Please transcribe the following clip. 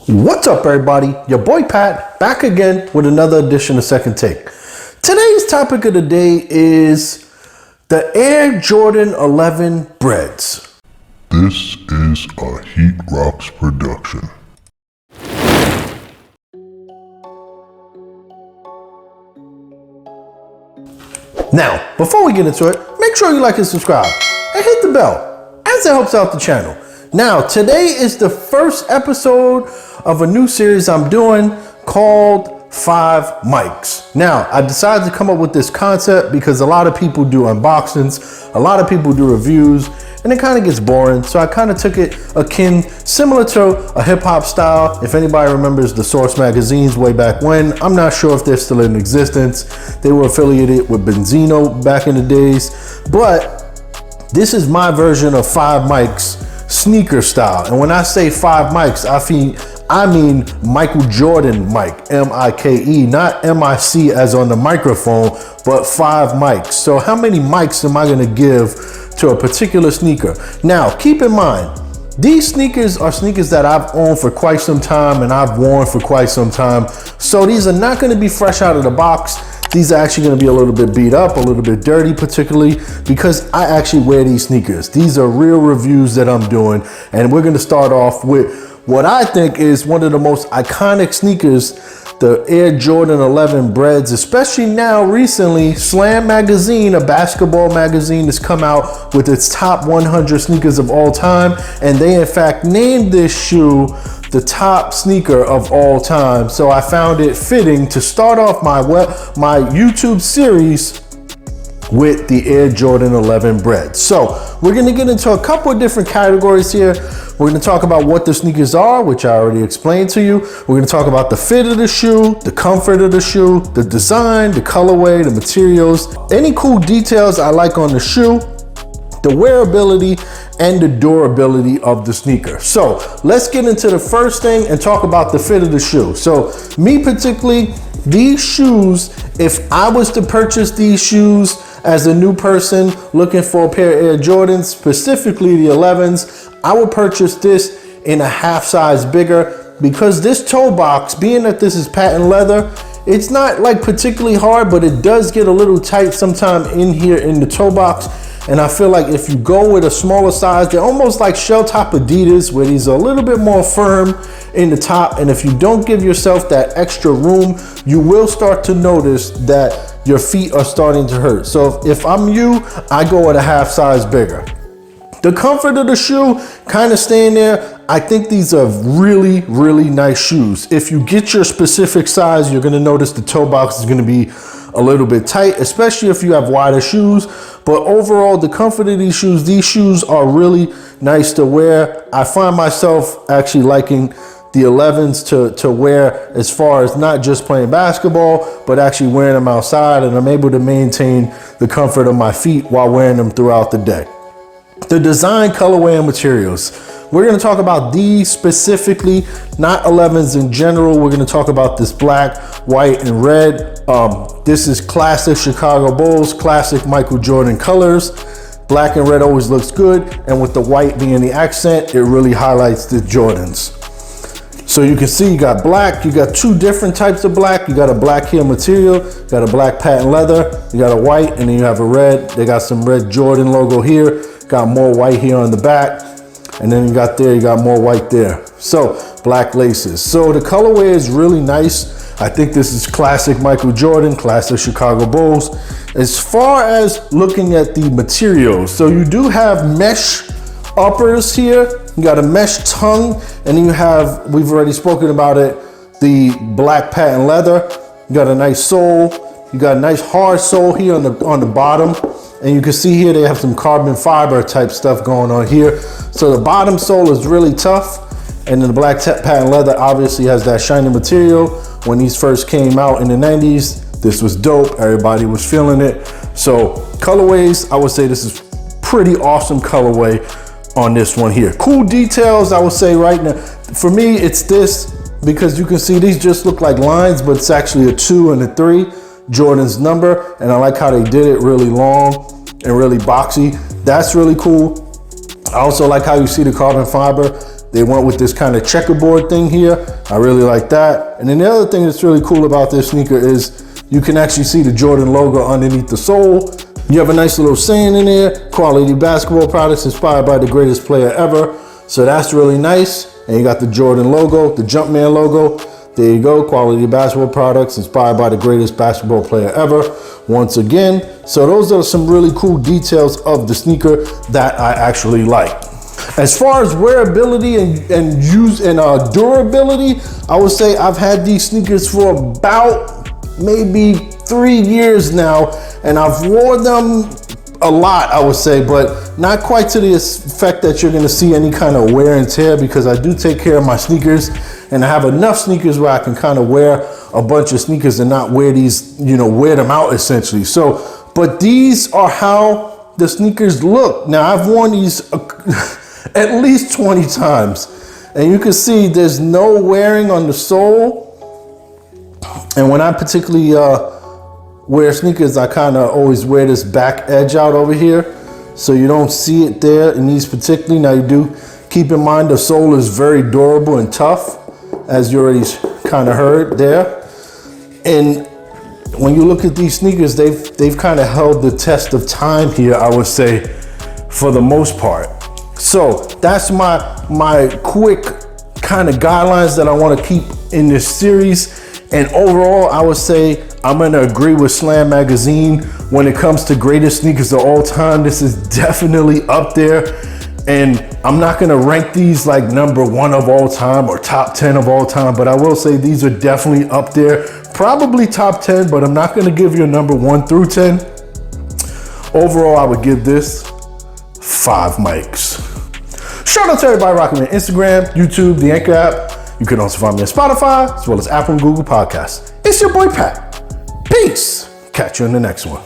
What's up, everybody? Your boy Pat back again with another edition of Second Take. Today's topic of the day is the Air Jordan 11 Breds. This is a Heat Rocks production. Now, before we get into it, make sure you like and subscribe and hit the bell as it helps out the channel. Now, today is the first episode of a new series I'm doing called 5 Mics. Now, I decided to come up with this concept because a lot of people do unboxings, a lot of people do reviews, and it kind of gets boring. So I kind of took it similar to a hip hop style. If anybody remembers the Source magazines way back when, I'm not sure if they're still in existence. They were affiliated with Benzino back in the days, but this is my version of 5 Mics sneaker style. And when I say 5 mics, I mean Michael Jordan mic, M-I-K-E, not M-I-C as on the microphone, but 5 mics. So how many mics am I gonna give to a particular sneaker? Now, keep in mind, these sneakers are sneakers that I've owned for quite some time and I've worn for quite some time. So these are not gonna be fresh out of the box. These are actually gonna be a little bit beat up, a little bit dirty, particularly because I actually wear these sneakers. These are real reviews that I'm doing, and we're gonna start off with what I think is one of the most iconic sneakers, the Air Jordan 11 Breds, especially now recently. Slam magazine, a basketball magazine, has come out with its top 100 sneakers of all time, and they in fact named this shoe the top sneaker of all time. So I found it fitting to start off my YouTube series with the Air Jordan 11 Bred. So we're gonna get into a couple of different categories here. We're gonna talk about what the sneakers are, which I already explained to you. We're gonna talk about the fit of the shoe, the comfort of the shoe, the design, the colorway, the materials, any cool details I like on the shoe, the wearability, and the durability of the sneaker. So let's get into the first thing and talk about the fit of the shoe. So me particularly, these shoes, if I was to purchase these shoes as a new person looking for a pair of Air Jordans, specifically the 11s, I would purchase this in a half size bigger, because this toe box, being that this is patent leather, it's not like particularly hard, but it does get a little tight sometime in here in the toe box. And I feel like if you go with a smaller size, they're almost like shell top Adidas, where these are a little bit more firm in the top. And if you don't give yourself that extra room, you will start to notice that your feet are starting to hurt. So if I'm you, I go with a half size bigger. The comfort of the shoe kind of staying there. I think these are really, really nice shoes. If you get your specific size, you're gonna notice the toe box is gonna be a little bit tight, especially if you have wider shoes. But overall, the comfort of these shoes are really nice to wear. I find myself actually liking the 11s to wear, as far as not just playing basketball, but actually wearing them outside, and I'm able to maintain the comfort of my feet while wearing them throughout the day. The design, colorway, and materials. We're gonna talk about these specifically, not 11s in general. We're gonna talk about this black, white, and red. This is classic Chicago Bulls, classic Michael Jordan colors. Black and red always looks good, and with the white being the accent, it really highlights the Jordans. So you can see you got black, you got 2 different types of black. You got a black here material, you got a black patent leather, you got a white, and then you have a red. They got some red Jordan logo here, got more white here on the back, and then you got more white there. So black laces. So the colorway is really nice. I think this is classic Michael Jordan, classic Chicago Bulls. As far as looking at the materials, so you do have mesh uppers here. You got a mesh tongue, and then you have, we've already spoken about it, the black patent leather. You got a nice sole. You got a nice hard sole here on the bottom. And you can see here they have some carbon fiber type stuff going on here. So the bottom sole is really tough. And then the black patent leather obviously has that shiny material. When these first came out in the 90s, this was dope. Everybody was feeling it. So colorways, I would say this is pretty awesome colorway on this one here. Cool details, I would say right now. For me, it's this, because you can see these just look like lines, but it's actually a 2 and a 3. Jordan's number, and I like how they did it really long and really boxy. That's really cool. I also like how you see the carbon fiber They went with this kind of checkerboard thing here. I really like that. And then the other thing that's really cool about this sneaker is you can actually see the Jordan logo underneath the sole. You have a nice little saying in there, quality basketball products inspired by the greatest player ever. So that's really nice. And you got the Jordan logo, the Jumpman logo. There you go, quality basketball products inspired by the greatest basketball player ever. Once again, so those are some really cool details of the sneaker that I actually like. As far as wearability and use and durability, I would say I've had these sneakers for about maybe 3 years now, and I've worn them a lot, I would say, but not quite to the effect that you're gonna see any kind of wear and tear, because I do take care of my sneakers, and I have enough sneakers where I can kind of wear a bunch of sneakers and not wear these, wear them out essentially. So, but these are how the sneakers look. Now, I've worn these at least 20 times, and you can see there's no wearing on the sole. And when I particularly wear sneakers, I kind of always wear this back edge out over here, so you don't see it there in these particularly. Now, you do keep in mind the sole is very durable and tough, as you already kind of heard there. And when you look at these sneakers, they've kind of held the test of time here, I would say, for the most part. So that's my quick kind of guidelines that I want to keep in this series. And overall, I would say I'm gonna agree with Slam Magazine when it comes to greatest sneakers of all time. This is definitely up there. And I'm not gonna rank these like #1 of all time or top 10 of all time, but I will say these are definitely up there. Probably top 10, but I'm not gonna give you a number 1 through 10. Overall, I would give this 5 mics. Shout out to everybody rocking me on Instagram, YouTube, the Anchor app. You can also find me on Spotify, as well as Apple and Google Podcasts. It's your boy Pat. Peace. Catch you in the next one.